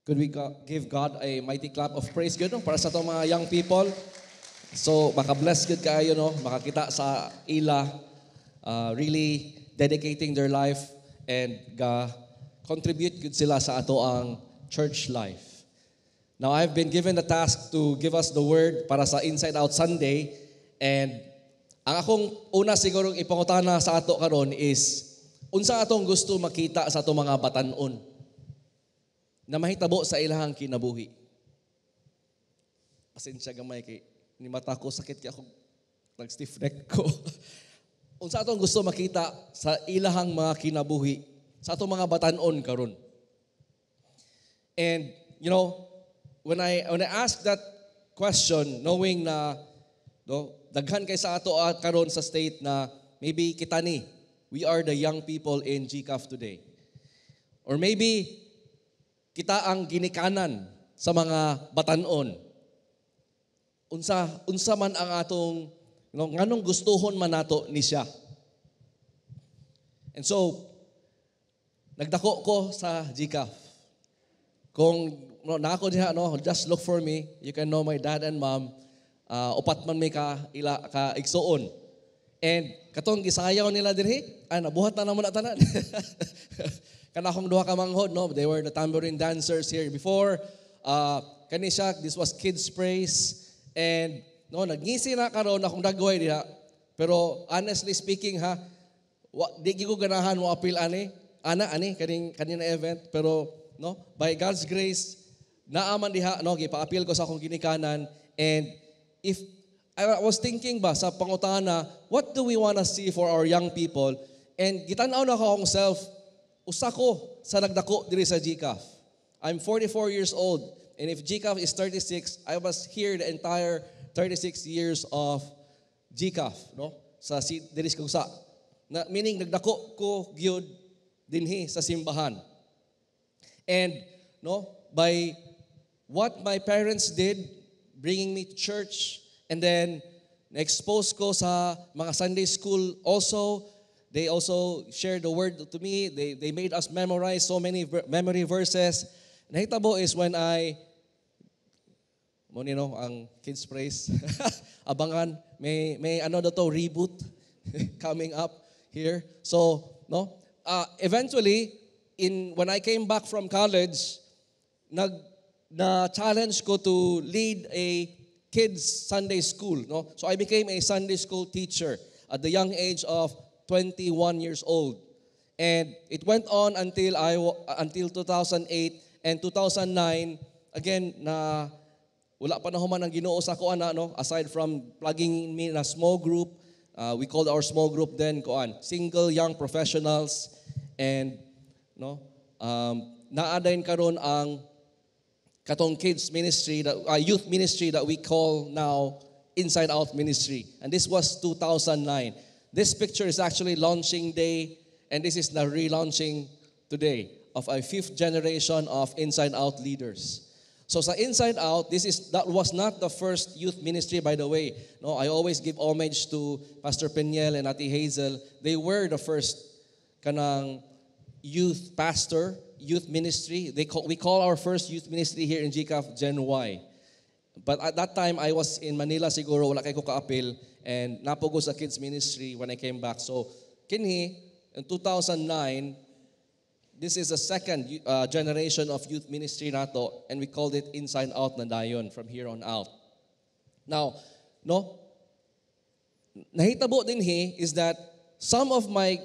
Could we give God a mighty clap of praise good no? Para sa itong mga young people? So, maka-bless good kayo, no? Makakita sa ila, really dedicating their life and contribute good sila sa ato ang church life. Now, I've been given the task to give us the word para sa Inside Out Sunday, and ang akong una sigurong ipangutana sa ato karon is, unsa atong gusto makita sa atong mga batanon na mahitabo sa ilahang kinabuhi. Pasensya gamay kay ni mata ko sakit kay ako nag-stiff neck ko. Unsa atong gusto makita sa ilahang mga kinabuhi sa atong mga batanon karon. And you know, when I ask that question, knowing na daghan kay sa ato karon sa state na maybe kita ni, we are the young people in GCAF today. Or maybe kita ang ginikanan sa mga batanon. Unsa man ang atong nganong gustuhon man nato ni siya. And so nagdako ko sa GCAF. Kung nako diha just look for me. You can know my dad and mom. Upat man may ka igsuon. And katong gisayaw nila dinhi, nabuhat na namo na tanan. Kanakong duha ka manghod, no? They were the tambourine dancers here before. Kani siya, this was kids praise. And nagngisi na karon akong dagway diha. Pero honestly speaking di ko ganahan mo appeal ani kanina event, pero by God's grace naaman diha gipa-appeal ko sa akong ginikanan. And if I was thinking ba sa pangutana, what do we want to see for our young people? And gitan-aw na ko akong self, usa ko sa nagdako diri sa GCAF. I'm 44 years old, and if GCAF is 36, I was here the entire 36 years of GCAF, sa diri sa meaning nagdako ko gyud dinhi sa simbahan. And by what my parents did, bringing me to church, and then na-expose ko sa mga Sunday school also. They also shared the word to me. They made us memorize so many memory verses. Nahitabo is when ang kids praise. Abangan, may reboot coming up here. So, eventually, when I came back from college, na-challenge ko to lead a kids Sunday school. So I became a Sunday school teacher at the young age of 21 years old. And it went on until 2008 and 2009. Again, na wala pa na human ang Ginoo sa ko aside from plugging me in a small group. We called our small group then single young professionals, and naadain karon ang katong kids ministry, youth ministry that we call now Inside Out Ministry. And this was 2009. This picture is actually launching day, and this is the relaunching today of a fifth generation of Inside Out leaders. So sa Inside Out, that was not the first youth ministry, by the way. I always give homage to Pastor Peniel and Ate Hazel. They were the first kanang youth pastor, youth ministry. We call our first youth ministry here in GCAF Gen Y. But at that time, I was in Manila siguro, wala kay ko ka-appeal, and napogo sa kids ministry when I came back. So, in 2009, this is the second generation of youth ministry nato, and we called it Inside Out na dayon from here on out. Now, nahitabo din is that some of my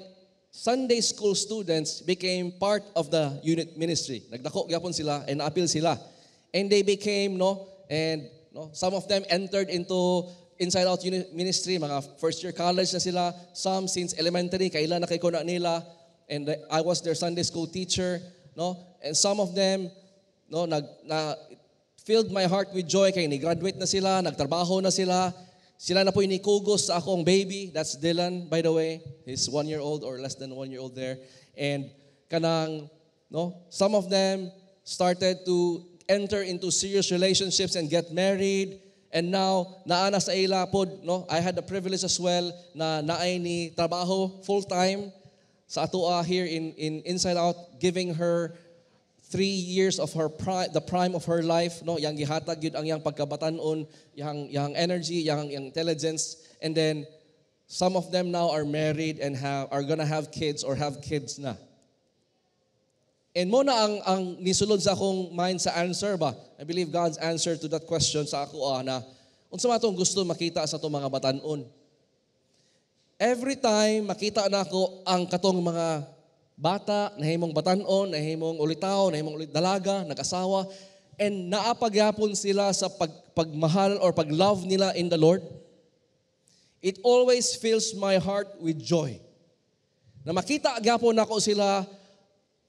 Sunday school students became part of the unit ministry. Nagdako gyapon sila and appeal sila. And they became some of them entered into Inside Out Unit Ministry, mga first year college na sila, some since elementary, kaila na kay kuna nila, and I was their Sunday school teacher, and some of them filled my heart with joy kay ni-graduate na sila, nagtrabaho na sila. Sila na po inikugos sa akong baby. That's Dylan, by the way. He's 1 year old or less than 1 year old there. And some of them started to enter into serious relationships and get married. And now, naana sa ila pod, I had the privilege as well na naay ni trabaho full-time sa atoa here in Inside Out, giving her 3 years of her the prime of her life, no, yang gihatag yun ang yang pagkabatanon, yang energy, yang intelligence, and then some of them now are married and are gonna have kids or have kids na. And mo na ang nisulod sa akong mind sa answer ba? I believe God's answer to that question sa ako na unsa man atong gusto makita sa atong mga batanon. Every time makita na ako ang katong mga bata, nahimong batanon, nahimong ulitaw, nahimong ulit dalaga, nag-asawa, and naapagyapon sila sa pagmahal or paglove nila in the Lord, it always fills my heart with joy. Na makita gyapon ako sila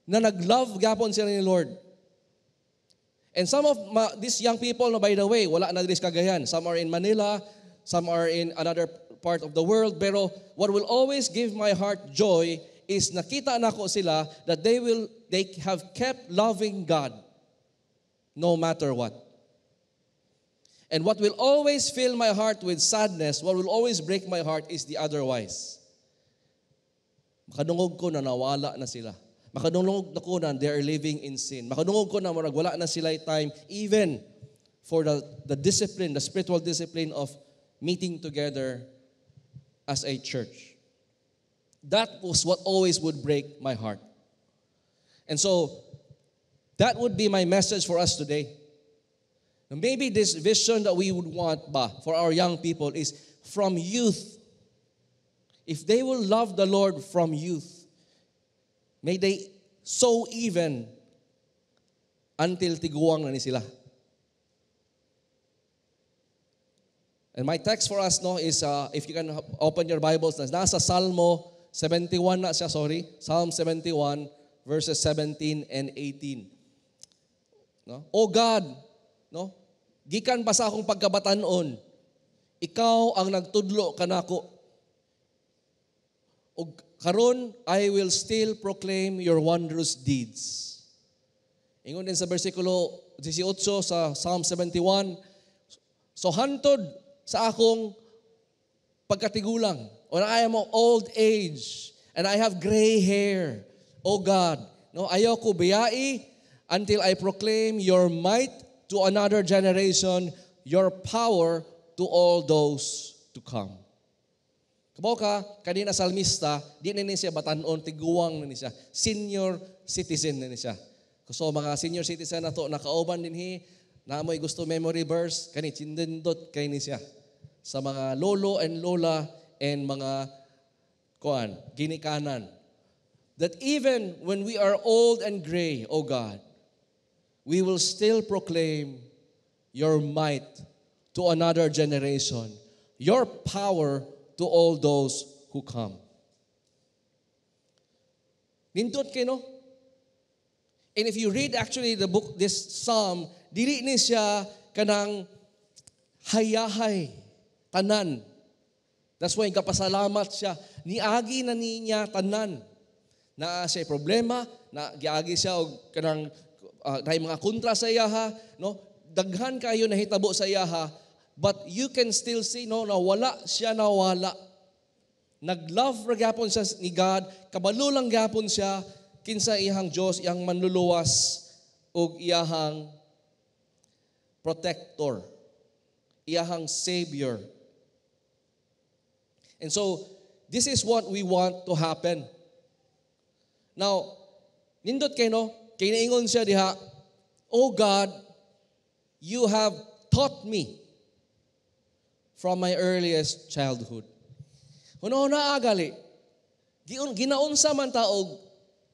na nag-love gyapon sila ni Lord. And some of these young people, no, by the way, wala na diri sa Cagayan. Some are in Manila, some are in another part of the world. Pero what will always give my heart joy is nakita na ko sila that they have kept loving God no matter what. And what will always fill my heart with sadness, what will always break my heart is the otherwise. Makadungog ko na nawala na sila. Makadungog na ko na they are living in sin. Makadungog ko na wala na sila time even for the discipline, the spiritual discipline of meeting together as a church. That was what always would break my heart. And so, that would be my message for us today. And maybe this vision that we would want for our young people is from youth. If they will love the Lord from youth, may they sow even until tiguang na ni sila. And my text for us is, if you can open your Bibles, nasa Salmo 71 na siya, Psalm 71, verses 17 and 18. No? O God, no? Gikan pa sa akong pagkabatanon, ikaw ang nagtudlo kanako. O karon, I will still proclaim your wondrous deeds. Ingon din sa versikulo 18 sa Psalm 71, so hantod sa akong pagkatigulang, when I am of old age, and I have gray hair, O God, no, ayoko biyai until I proclaim your might to another generation, your power to all those to come. Kabaw ka, kanina salmista, di na siya batanon, tiguang na siya. Senior citizen na siya. So mga senior citizen na to, nakauban din na mo'y gusto memory verse, kani chindindot kay ni siya. Sa mga lolo and lola and mga ginikanan. That even when we are old and gray, O God, we will still proclaim your might to another generation, your power to all those who come. Nindot kayo, no? And if you read actually the book, this psalm, dili ni siya kanang hayahay, tanan. That's why kapasalamat siya. Niagi na niya tanan. Na siya problema, na giagi siya og kanang dahil mga kontra sa iyaha, no? Daghan kayo na hitabo sa iyaha, but you can still see, no, na wala siya nawala. Nag-love ra gyapon siya ni God, kabalo lang gyapon siya kinsa iyang Dios, iyang manluluwas ug iyang protector, iyang savior. And so, this is what we want to happen. Now, nindot kayo, no? Kaya naingon siya diha, O God, you have taught me from my earliest childhood. Una agali, ginaunsa man taog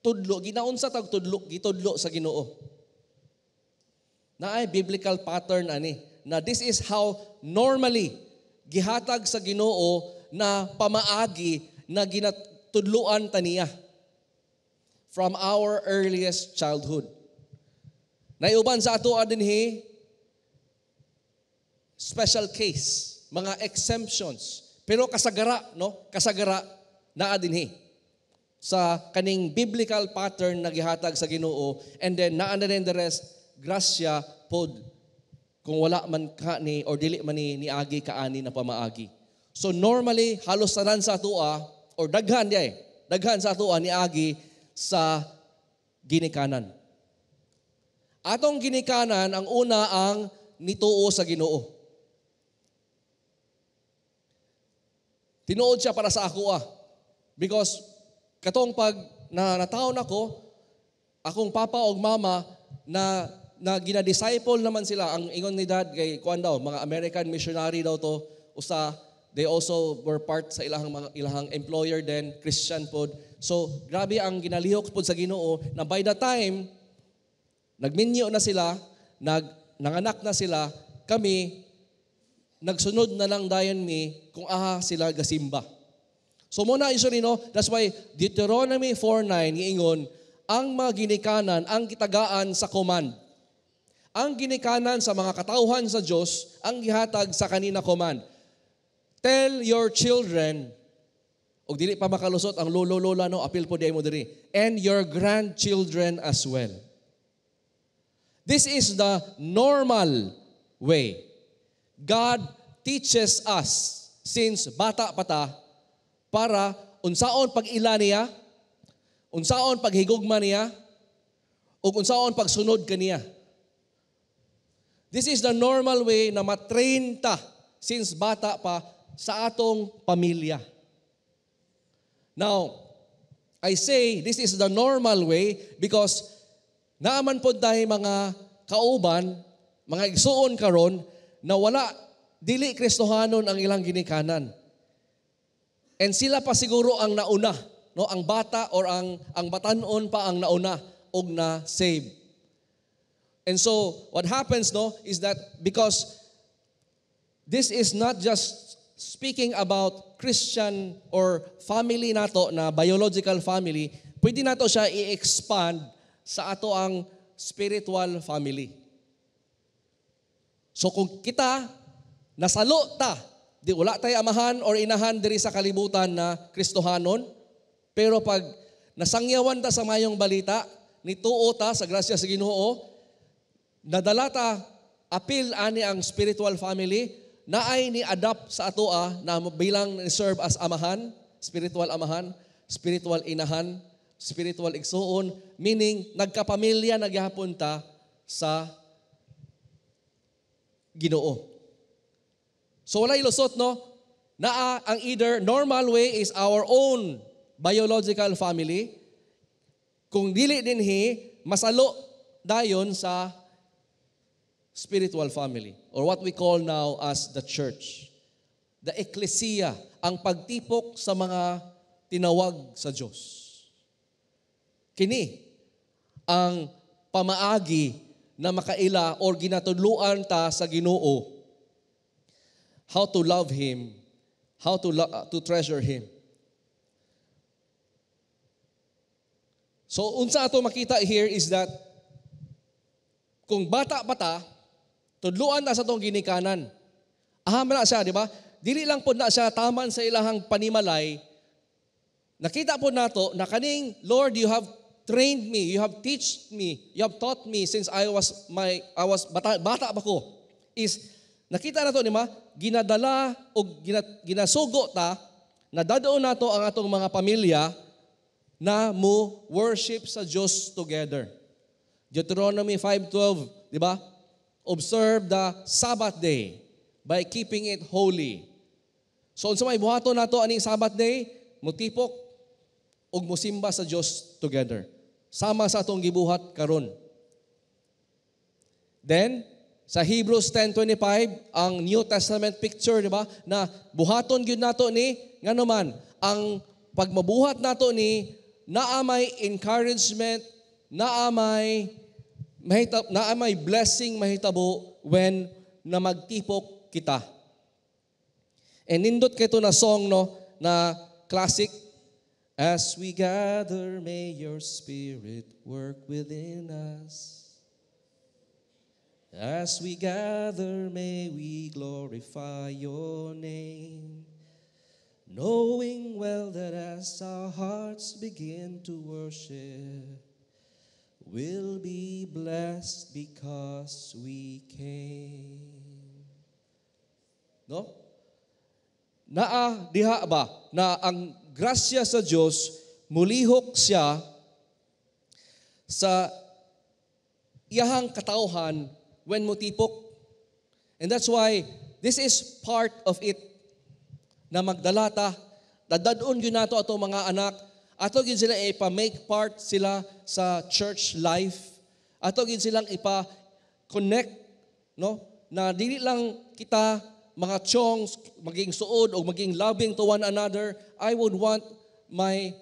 tudlo, ginaunsa tag tudlo, gitudlo sa Ginoo. Na ay biblical pattern ani, na this is how normally gihatag sa Ginoo na pamaagi na ginatudloan taniya from our earliest childhood. Naiuban sa ato dinhi special case, mga exemptions. Pero kasagara, no? Kasagara naa dinhi sa kaning biblical pattern na gihatag sa Ginoo, and then naa na rin the rest grasya pod kung wala man ka ni or dili man ni agi kaani na pamaagi. So normally halos tanan sa atoa or daghan sa atoa ni agi sa ginikanan. Atong ginikanan, ang una ang nituo sa Ginoo. Tinuod siya para sa ako Because katong pag nataon ako, akong papa o mama na gina-disciple naman sila. Ang ingon ni dad kay kuan daw, mga American missionary daw to. Usa, they also were part sa ilahang employer then Christian pod. So grabe ang ginalihok pod sa Ginoo na by the time nagminyo na sila, nanganak na sila, kami nagsunod na lang dayon mi kung sila gasimba. So muna usually that's why Deuteronomy 4:9 giingon, ang mga ginikanan, ang kitagaan sa command. Ang ginikanan sa mga katauhan sa Diyos, ang gihatag sa kanina command. Tell your children, og dili pa makalusot ang lolo-lola apil po diay mo diri, and your grandchildren as well. This is the normal way. God teaches us since bata pa ta para unsaon pag-ila niya, unsaon paghigugma niya, ug unsaon pagsunod kaniya. This is the normal way na matrain ta since bata pa sa atong pamilya. Now, I say this is the normal way because naaman po tayo mga kauban, mga igsuon karon na wala, dili Kristohanon ang ilang ginikanan. And sila pa siguro ang nauna, ang bata or ang batanon pa ang nauna og na save. And so what happens is that because this is not just speaking about Christian or family nato na biological family, pwede nato siya i-expand sa ato ang spiritual family. So kung kita nasalo ta, di wala tay amahan or inahan diri sa kalibutan na Kristohanon, pero pag nasangyawan ta sa mayong balita, nituo ta sa grasya sa Ginoo, nadala ta apil ani ang spiritual family, naay ni adapt sa atoa na bilang serve as amahan, spiritual inahan, spiritual igsuon, meaning nagkapamilya nagyapon ta sa Ginoo. So wala ilusot naa ang either normal way is our own biological family, kung dili dinhi masalo dayon sa spiritual family, or what we call now as the church. The ecclesia, ang pagtipok sa mga tinawag sa Diyos. Kini ang pamaagi na makaila or ginatudluan ta sa Ginoo how to love Him, how to treasure Him. So unsa ato makita here is that kung bata pa ta, tudluan na sa tong ginikanan. Aham na siya, di ba? Dili lang po na siya taman sa ilahang panimalay. Nakita po nato na kaning, Lord, you have trained me, you have taught me since I was bata pa ko. Is nakita nato ni ginadala o ginasugo ta na dadaon nato ang atong mga pamilya na mo worship sa Diyos together. Deuteronomy 5:12, di ba? Observe the Sabbath day by keeping it holy. So unsa may buhaton nato aning Sabbath day, mutipok ug mosimba sa Dios together. Sama sa atong gibuhat karon. Then sa Hebrews 10:25, ang New Testament picture, di ba? Na buhaton gyud nato ni ngano man ang pagmabuhat nato ni naamay encouragement, naamay blessing mahitabo when na magtipok kita. And nindot kay ito na song na classic, as we gather, may your spirit work within us. As we gather, may we glorify your name, knowing well that as our hearts begin to worship, we'll be blessed because we came. No? Diha ba na ang grasya sa Diyos mulihok siya sa iyahang katauhan when mo tipok. And that's why this is part of it na magdala ta, dadadon yun nato ato mga anak, ato gid sila ipa-make part sila sa church life, ato gid silang ipa-connect, no? Na dili lang kita mga chongs, maging suod o maging loving to one another. I would want my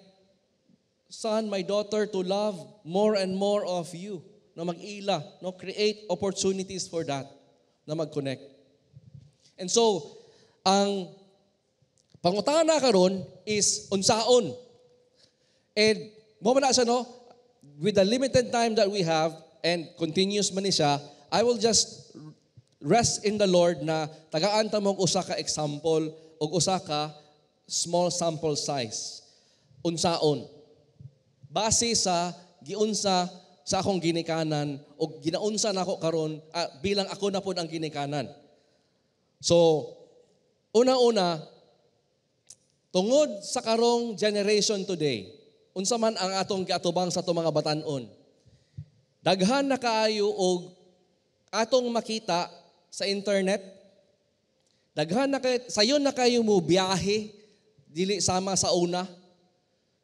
son, my daughter to love more and more of you, na mag-ila, no? Create opportunities for that, na mag-connect. And so, ang pangutana karon is unsaon. And mo man na siya, no? With the limited time that we have and continuous man ni siya, I will just rest in the Lord na tagaan ta mong usa ka example o usa ka small sample size. Unsaon. Base sa giunsa sa akong ginikanan o ginaunsa nako karon bilang ako na pod ang ginikanan. So, una-una, tungod sa karong generation today, unsa man ang atong giatubang sa atong mga batan-on. Daghan na kaayo og atong makita sa internet. Daghan na kay sayon na kayo mo biyahe dili sama sa una.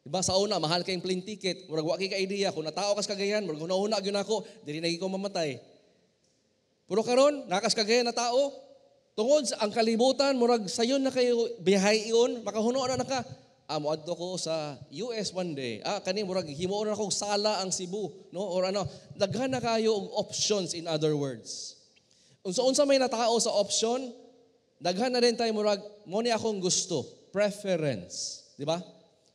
Diba sa una mahal kay plane ticket, murag wa kay ka idea kung natao kas Cagayan, murag una gyud nako, dili na ko mamatay. Pero karon nakas Cagayan na tao, tungod sa ang kalibutan murag sayon na kayo biyahe iyon, makahuno na naka. Moadto ko sa US one day. Kani murag himuon na kog sala ang Cebu, no? Or ano, daghan na kayo og options, in other words. Unsa may natao sa option, daghan na rin tayo murag mo ni akong gusto, preference, di ba?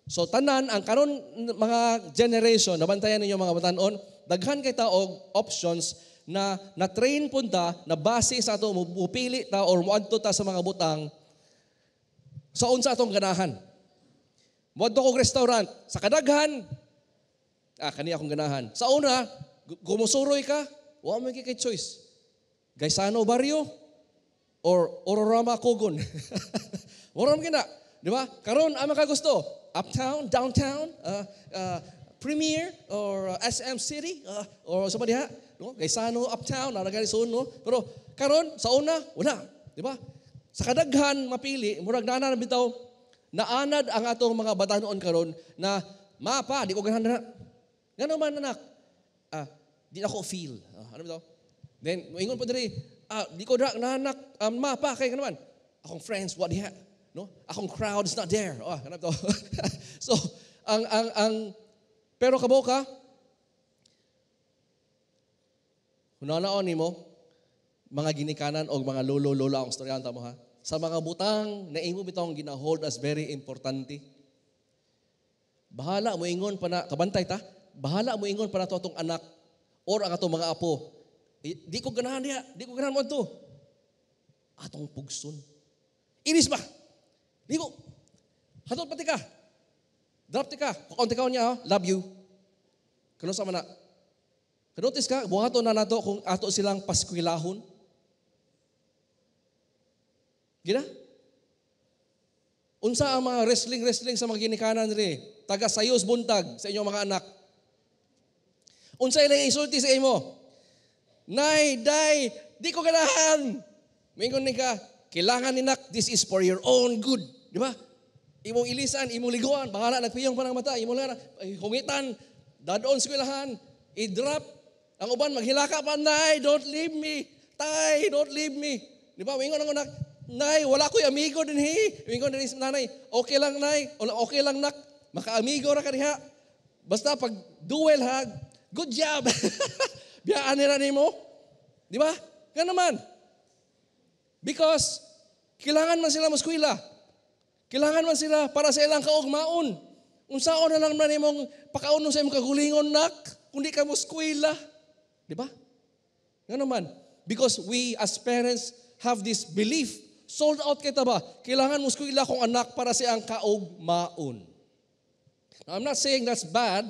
So tanan ang karon mga generation, nabantayan ninyo mga batan-on, daghan kay ta og options na na-train punta na base sa ato mupili ta or moadto ta sa mga butang sa unsa atong ganahan. Moadto kog restaurant sa kadaghan, kani akong ganahan. Sa una, gumusuroy ka, wa mo kay choice. Gaisano Barrio or Ororama Kogon. Moram gina, di ba? Karon ang makagusto, uptown, downtown, Premier or SM City or sa diha, no? Gaisano uptown, nagani soon, no? Pero karon sa una, wala, di ba? Sa kadaghan mapili, murag nana bitaw naanad ang atong mga batanon karon na mapa, di ko ganahan na. Ngano man anak? Di ako feel. Ano bitaw? Then, moingon po diri, di ko nanak, mapa, kay naman. Akong friends, what diha? No? Akong crowd is not there. Ano to? So, pero kabo ka, hunanaon nimo, mga ginikanan o mga lolo-lola ang storyan mo ha. Sa mga butang na imo bitong gina-hold as very importante. Bahala mo ingon pa na, kabantay ta, bahala mo ingon pa na to atong anak or ang atong mga apo. Di ko ganahan diha, di ko ganahan mo ito. Atong pugson. Inis ba? Di ko. Hatod pati ka. Drop ti ka. Kaunti ka niya, love you. Kano sa mana? Kanotis ka, buhato na nato kung ato silang paskwilahon. Gina? Unsa ang mga wrestling sa mga ginikanan rin? Taga sayos buntag sa inyong mga anak. Unsa ilang isulti sa imo? Nay, day, di ko ganahan. Mingon ni ka, kailangan ni nak, this is for your own good. Di ba? Imong ilisan, imong liguan, bahala, nagpiyong pa ng mata, imong lang, hungitan, dadoon sa kwilahan, i-drop, ang uban, maghilaka pa, nay, don't leave me. Tay, don't leave me. Di ba? Mingon ang anak, nay, wala ko'y amigo din Mingon din sa nanay, okay lang nay, okay lang nak, maka-amigo ra ka diha. Basta pag duel ha, good job. Biyaan nila nimo. Di ba? Nga naman. Because, kailangan man sila maskwila. Kailangan man sila para sa ilang kaugmaon. Unsaon na lang man imong pakauno sa imong kagulingon nak, kundi ka maskwila. Di ba? Nga naman. Because we as parents have this belief, sold out kita ba? Kailangan maskwila kong anak para sa iyang kaugmaon. Now, I'm not saying that's bad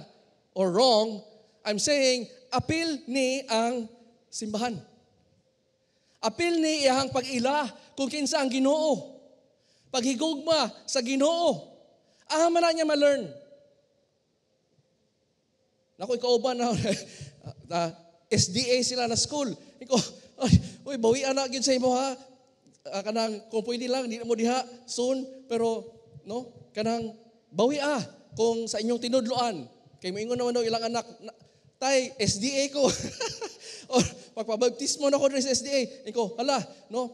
or wrong. I'm saying, apil ni ang simbahan. Apil ni iyang pag-ila kung kinsa ang Ginoo. Paghigugma sa Ginoo. Man na niya ma-learn. Naku, ikaw ba na? SDA sila na school. Iko, ay, uy, bawian na gyud sa imo ha. Kanang kung pwede lang di mo diha soon, pero no, kanang bawi kung sa inyong tinudloan. Kay moingon naman daw ilang anak, tay SDA ko. Or pagpabaptismo na ko sa SDA. Iko, hala, no,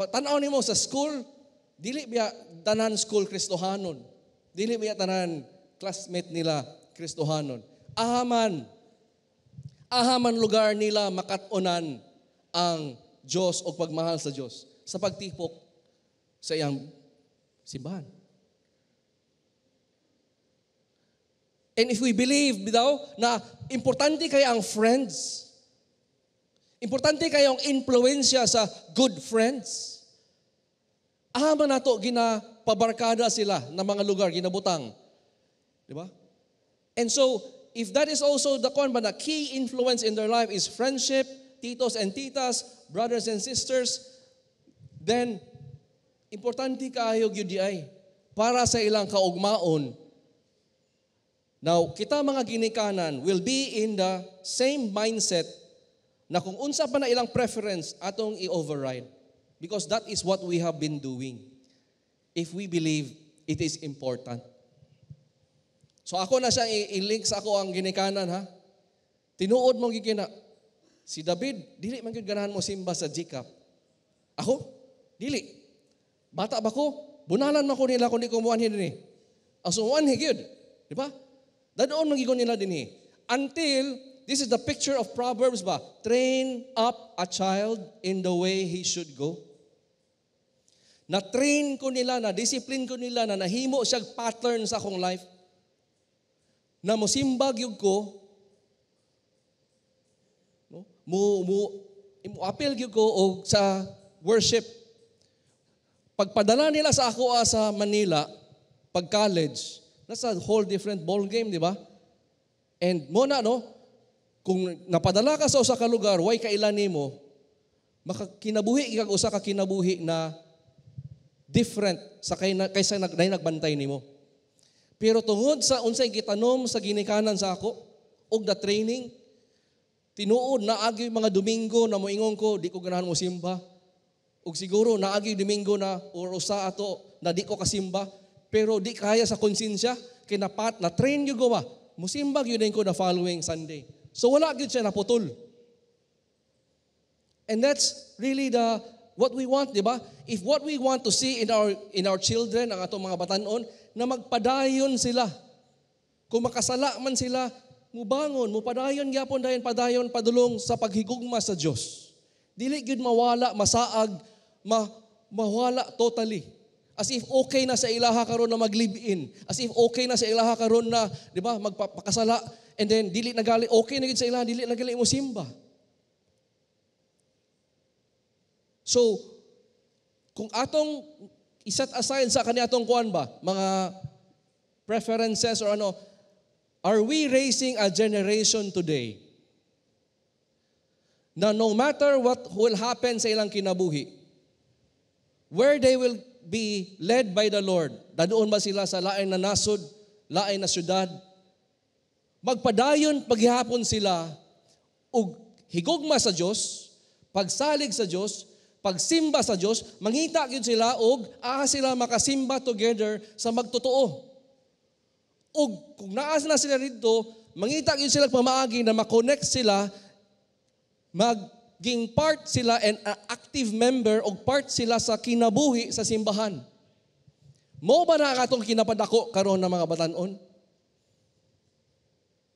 tanaw nimo sa school, dili biya tanan school Kristohanon. Dili biya tanan classmate nila Kristohanon. Ahaman lugar nila makatunan ang Diyos o pagmahal sa Diyos sa pagtipok sa iyang simbahan. And if we believe daw na importante kaya ang friends, importante kaya ang influensya sa good friends, ahaman nato ginapabarkada sila na mga lugar, ginabutang. Di ba? And so, if that is also the key influence in their life is friendship, titos and titas, brothers and sisters, then, importante kaayo gyud ay para sa ilang kaugmaon. Now, kita mga ginikanan will be in the same mindset na kung unsa pa na ilang preference atong i-override. Because that is what we have been doing. If we believe it is important. So ako na siya i-link sa ako ang ginikanan ha. Tinuod mong gigina. Si David, dili man gyud ganahan mo simba sa GCAP. Ako? Dili. Bata ba ko? Bunalan man ko nila kung di ko muanhin dinhi. Asuan gyud. Di ba? Dadoon magigon nila dinhi. Until this is the picture of Proverbs ba? Train up a child in the way he should go. Na-train ko nila, na-discipline ko nila, na nahimo siya pattern sa akong life. Na mosimbag yug ko, no? Appeal gyud ko og sa worship. Pagpadala nila sa ako sa Manila, pag college, that's a whole different ball game, di ba? And mo na, no, kung napadala ka sa usa ka lugar, way kailan nimo, makakinabuhi kag usa ka kinabuhi na different sa kaysa nagbantay nimo. Pero tungod sa unsay gitanom sa ginikanan sa ako og the training, tinuod na agi mga Domingo na moingon ko di ko ganahan mo simba. Ug siguro na agi Domingo na or usa ato na di ko kasimba, pero di kaya sa konsensya kay na train gyud ko ba. Musimba gyud ko the following Sunday. So wala gyud siya naputol. And that's really what we want, di ba? If what we want to see in our children, ang atong mga batanon, na magpadayon sila. Kung makasala man sila, mubangon, mupadayon gyapon dayon padayon padulong sa paghigugma sa Dios. Dili gyud mawala, masaag, mawala totally. As if okay na sa ilaha karon na mag-live-in. As if okay na sa ilaha karon na, di ba, magpakasala, and then dili nagali okay na gyud sa ilaha, dili nagali mo simba. So, kung atong iset aside sa kaniatong kuan ba, mga preferences or ano, are we raising a generation today na no matter what will happen sa ilang kinabuhi, where they will be led by the Lord, dadoon ba sila sa lain na nasod, lain na syudad, magpadayon paghihapon sila ug higugma sa Dios, pagsalig sa Dios, pagsimba sa Dios, mangita gyud sila og sila makasimba together sa magtotoo. Ug kung naas na sila dito, mangita gyud sila pamaagi na ma-connect sila, maging part sila and active member o part sila sa kinabuhi sa simbahan. Mao ba na atong kinapadako karon ng mga batanon?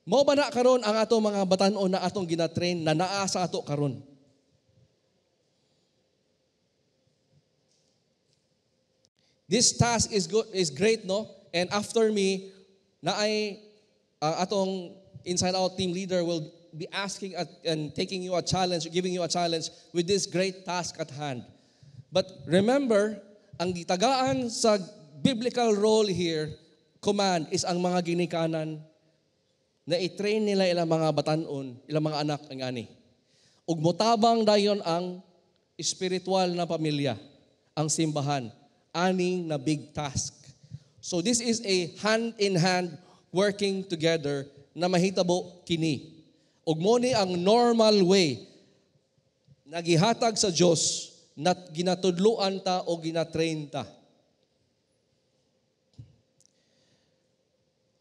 Mao ba na karon ang atong mga batanon na atong ginatrain na naa sa ato karon? This task is great, no? And after me, atong Inside Out team leader will be asking and taking you a challenge, giving you a challenge with this great task at hand. But remember, ang gitagaan sa biblical role here, command, is ang mga ginikanan na i-train nila ilang mga batanon, ilang mga anak ang ani. Ug motabang dayon ang espiritual na pamilya, ang simbahan. Aning na big task. So this is a hand-in-hand working together na mahitabo kini. Ug mo ni ang normal way nagihatag sa Dios na ginatudluan ta o ginatrain ta.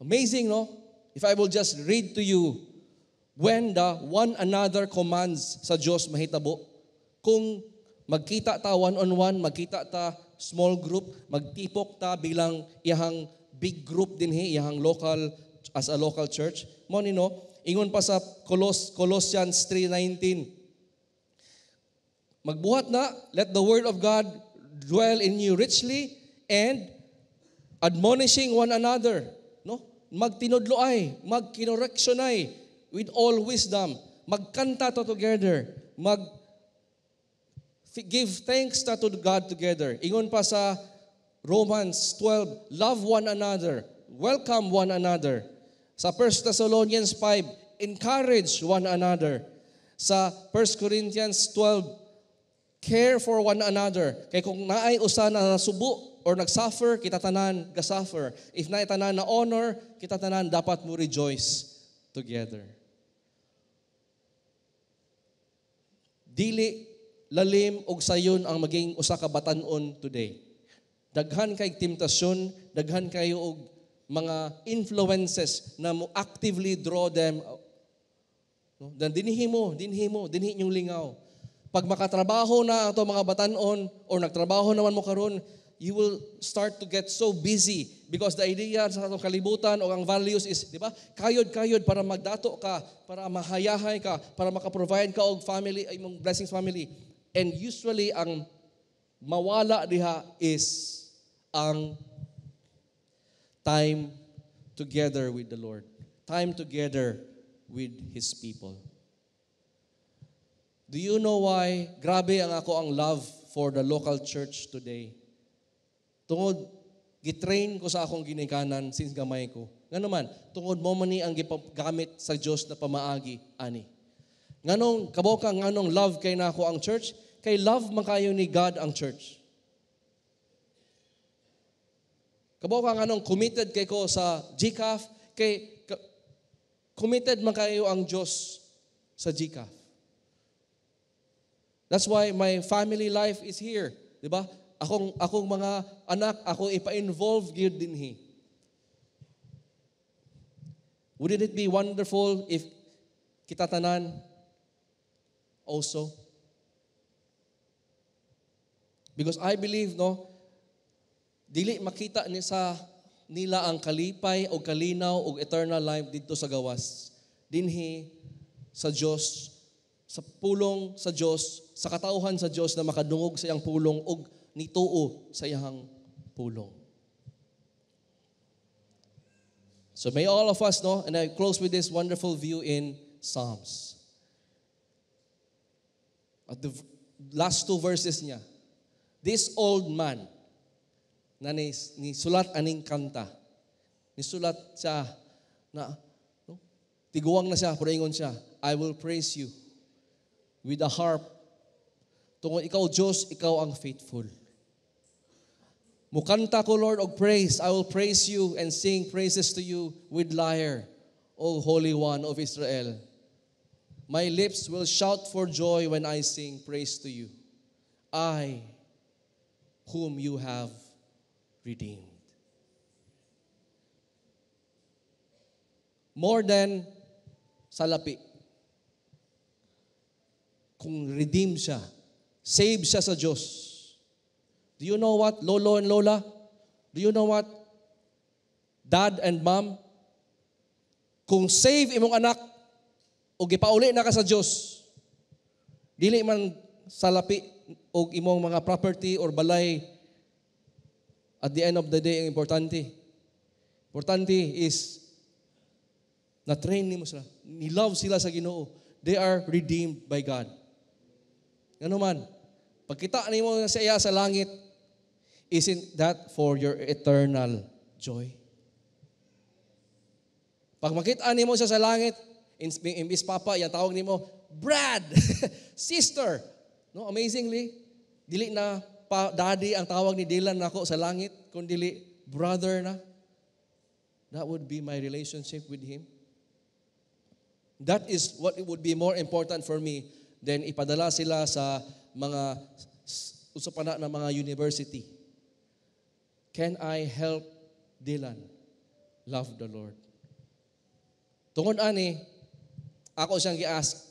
Amazing, no? If I will just read to you when the one another commands sa Diyos mahitabo. Kung magkita ta one-on-one, magkita ta small group, magtipok ta bilang iyang big group din iyang local, as a local church. Mo nino, ingon pa sa Colossians 3:19. Magbuhat na, let the word of God dwell in you richly and admonishing one another. No? Magtinudloay, magkinoreksyonay with all wisdom. Magkanta to together. Give thanks to God together. Ingon pa sa Romans 12, love one another, welcome one another. Sa 1 Thessalonians 5, encourage one another. Sa 1 Corinthians 12, care for one another. Kay kung naay usa na nasubo or nagsuffer, kita tanan ga-suffer. If naay tanan na honor, kita tanan dapat mo rejoice together. Dili lalim og sayon ang maging usa ka batan-on today. Daghan kay temptasyon, daghan kayo og mga influences na mo actively draw them. No? Dan dinhi inyong lingaw. Pag makatrabaho na ato mga batan-on or nagtrabaho naman mo karon, you will start to get so busy because the idea sa atong kalibutan o ang values is, di ba? Kayod para magdato ka, para mahayahay ka, para makaprovide ka og family, imong blessings family. And usually ang mawala diha is ang time together with the Lord. Time together with His people. Do you know why grabe ang love for the local church today? Tungod, gitrain ko sa akong ginikanan since gamay ko. Nga naman, tungod mo man ni ang gipagamit sa Diyos na pamaagi, ani. Nganong, kaboka, nganong love kay na ako ang church? Kay love man kayo ni God ang church. Kaboka, nganong committed kay ko sa GCAF, committed man kayo ang Diyos sa GCAF. That's why my family life is here. Di ba? Akong mga anak, ako ipa-involve gyud dinhi. Wouldn't it be wonderful if kita tanan also? Because I believe, no, dili makita ni sa nila ang kalipay o kalinaw o eternal life dito sa gawas. Dinhi sa Diyos, sa pulong sa Diyos, sa katauhan sa Diyos na makadungog sa iyang pulong o nituo sa iyang pulong. So may all of us, no, and I close with this wonderful view in Psalms. At the last two verses niya, this old man, na ni sulat aning kanta, ni sulat siya, na, no, tiguang na siya, pero ingon siya, I will praise you with a harp. Tungod ikaw, Diyos, ikaw ang faithful. Mukanta ko, Lord, og praise. I will praise you and sing praises to you with lyre, O Holy One of Israel. My lips will shout for joy when I sing praise to you. I, whom you have redeemed. More than salapi. Kung redeem siya, save siya sa Diyos. Do you know what, lolo and lola? Do you know what, dad and mom? Kung save imong anak, o gipauli na ka sa Diyos, dili man salapi o imong mga property or balay, at the end of the day, ang importante is, na-train nimo sila, ni-love sila sa Ginoo. They are redeemed by God. Ano man, pagkita nimo sa iya sa langit, isn't that for your eternal joy? Pag makita nimo siya sa langit, imbis papa, yan tawag nimo, Brad, sister. No, amazingly, dili na daddy ang tawag ni Dylan nako sa langit, kundi brother na. That would be my relationship with him. That is what it would be more important for me than ipadala sila sa mga usapana ng mga university. Can I help Dylan love the Lord? Tungod ani, ako siyang gi-ask,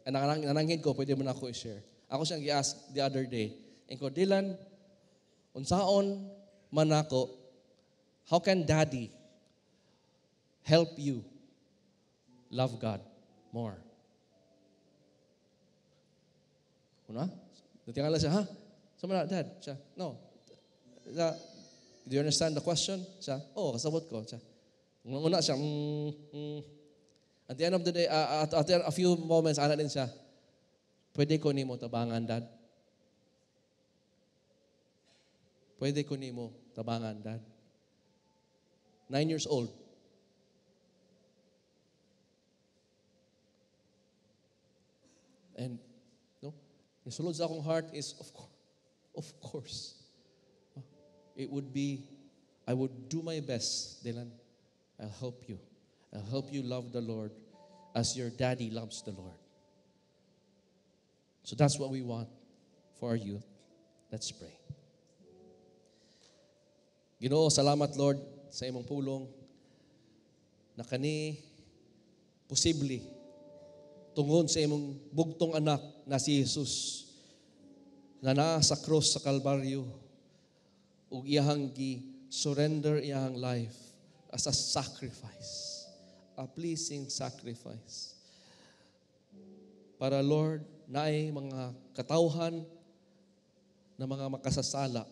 nanangin ko, pwede mo na ako i-share. Ako siyang gi-ask the other day. And ko, Dylan, unsaon man ako, how can Daddy help you love God more? Una? Natingala siya, ha? Sama na, Dad? Siya, no. Do you understand the question? Siya, kasabot ko. Siya, una siya, At the end of the day, after a few moments, ana din siya, pwede ko nimo tabangan, Dad? Pwede ko nimo tabangan, Dad? 9 years old. And, no, nasulod sa akong heart is, of course, it would be, I would do my best, Dylan. I'll help you. I'll help you love the Lord as your daddy loves the Lord. So that's what we want for our youth. Let's pray. Ginoo, salamat Lord sa imong pulong na kani posible tungod sa imong bugtong anak na si Jesus na naa sa cross sa Kalbaryo ug iyang gi-surrender iyang life as a sacrifice, a pleasing sacrifice. Para Lord, naay mga katawhan na mga makasasala,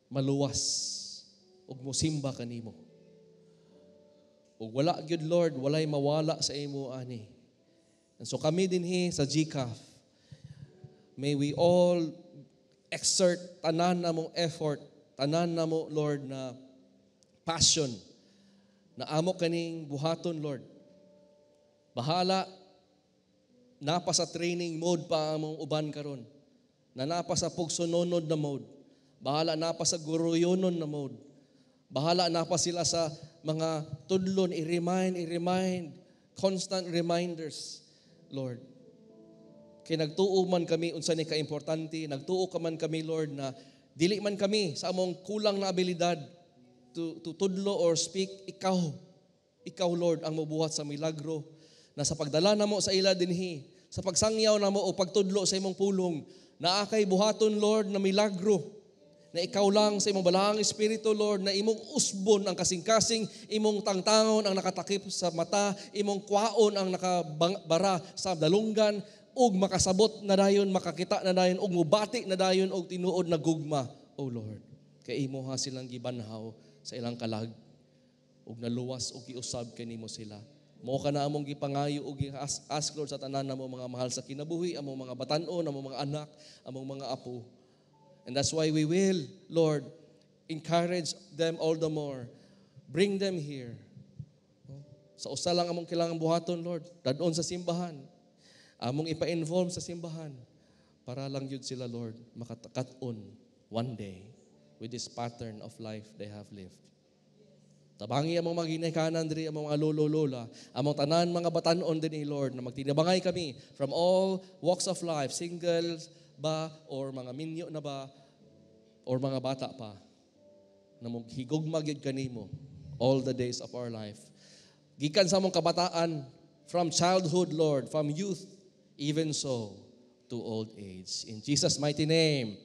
maluwas, ug mosimba kanimo. Ug wala gyud Lord, walay mawala sa imo ani. And so kami dinhi sa GCAF, may we all exert tanan namong effort, tanan namo Lord na passion na amo kaning buhaton Lord. Bahala napa sa training mode pa among uban karon. Na napa sa pugsunonod na mode. Bahala napa sa guruyonon na mode. Bahala napa sila sa mga tudlon, i-remind, constant reminders, Lord. Kay nagtuo man kami unsa ni kaimportante, nagtuo ka man kami Lord na dili man kami sa among kulang na abilidad to tudlo or speak, ikaw Lord ang mobuhat sa milagro na sa pagdala namo sa ila dinhi, sa pagsangyaw namo o pagtudlo sa imong pulong, naa kay buhaton Lord na milagro na ikaw lang sa imong balahang espiritu Lord na imong usbon ang kasing-kasing, imong tangtangon ang nakatakip sa mata, imong kwaon ang nakabara sa dalunggan ug makasabot na dayon, makakita na dayon ug mubati na dayon og tinuod na gugma, O Lord. Kay imo ha silang gibanhaw sa ilang kalag ug naluwas ug giusab kanimo sila. Mao ka na among gipangayo ug ask Lord sa tanan namo mga mahal sa kinabuhi, among mga batan-on, among mga anak, among mga apo. And that's why we will, Lord, encourage them all the more. Bring them here. Sa usa lang among kailangang buhaton, Lord, dadon sa simbahan. Among ipa-involve sa simbahan para lang yun sila, Lord, makatakat-on one day with this pattern of life they have lived. Tabangi among mga ginikanan diri, among mga lolo-lola, among tanan mga batan-on din Lord, na magtinabangay kami from all walks of life, single ba, or mga minyo na ba, or mga bata pa, na maghigugma gyud kanimo all the days of our life. Gikan sa among kabataan, from childhood, Lord, from youth, even so, to old age. In Jesus' mighty name,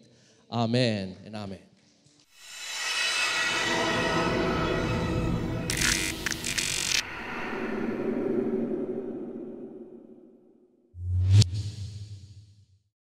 Amen and Amen.